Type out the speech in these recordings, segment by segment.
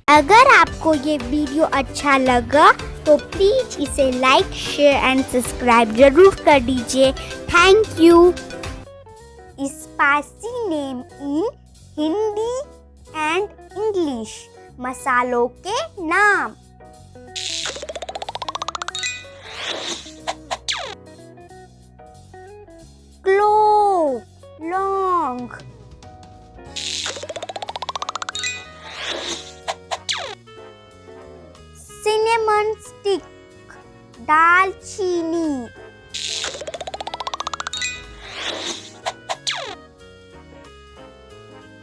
अगर आपको ये वीडियो अच्छा लगा तो प्लीज इसे लाइक, शेयर एंड सब्सक्राइब जरूर कर दीजिए। Thank you. Spicy name in Hindi and English. मसालों के नाम। क्लोव लौंग, सिनेमन स्टिक दालचीनी,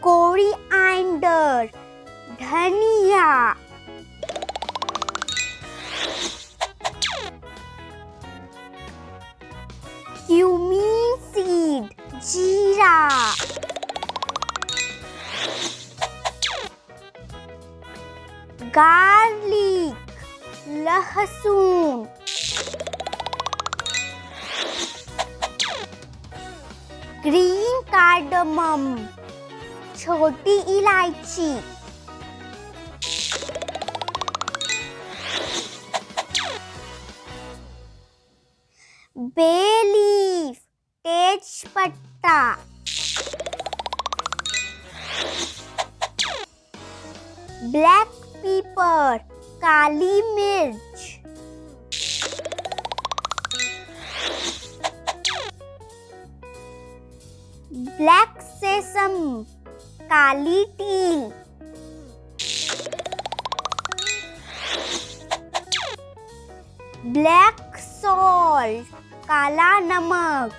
कोरिएंडर धनिया, क्यूमीन सीड जीरा, गार्लिक लहसुन, ग्रीन कार्डमम छोटी इलायची, बे लीफ तेज पत्ता, ब्लैक पेपर काली मिर्च, ब्लैक सेसम काली तील, ब्लैक सॉल्ट काला नमक,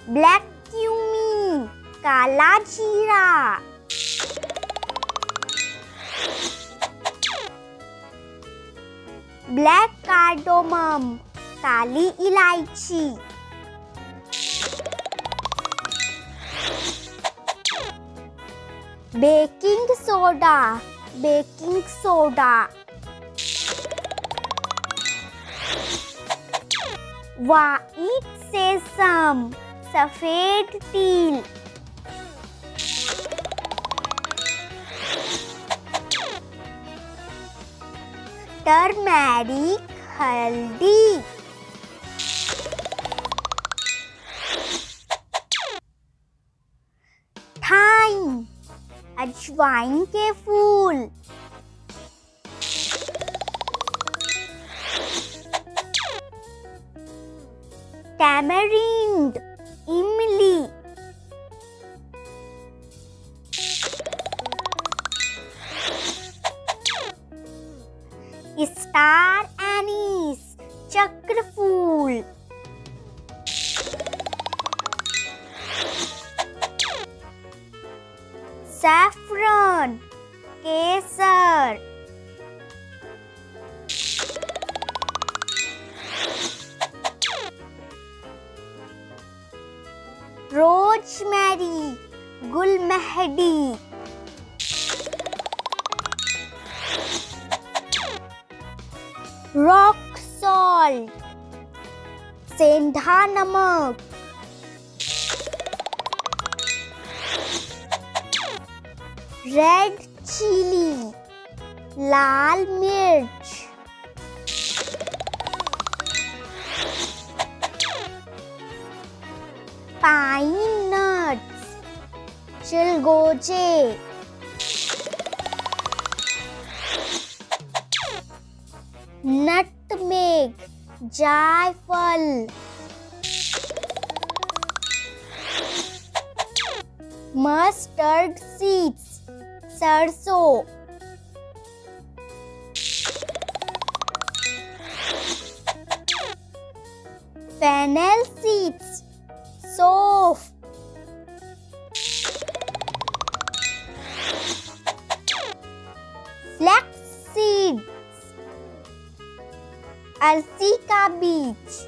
ब्लैक क्यूमीन काला जीरा, ब्लैक कार्डोमम काली इलायची, बेकिंग सोडा, व्हाइट सेसम सफेद तिल, टर्मेरिक हल्दी, थाइम अजवाइन के फूल, टैमरिंड इमली, स्टार एनीस चक्रफूल, सैफरन केसर, रोजमेरी गुलमेहदी, रॉक सॉल्ट सेंधा नमक, रेड चिली लाल मिर्च, पाइन नट्स चिलगोजे, नटमेग जायफल, मस्टर्ड सीड्स सरसों, फेनेल सीड्स सौंफ, फ्लैक्स सीड्स अलसी का बीज।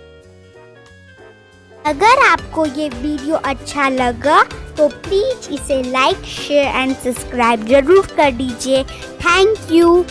अगर आपको ये वीडियो अच्छा लगा तो प्लीज इसे लाइक, शेयर एंड सब्सक्राइब जरूर कर दीजिए। Thank you.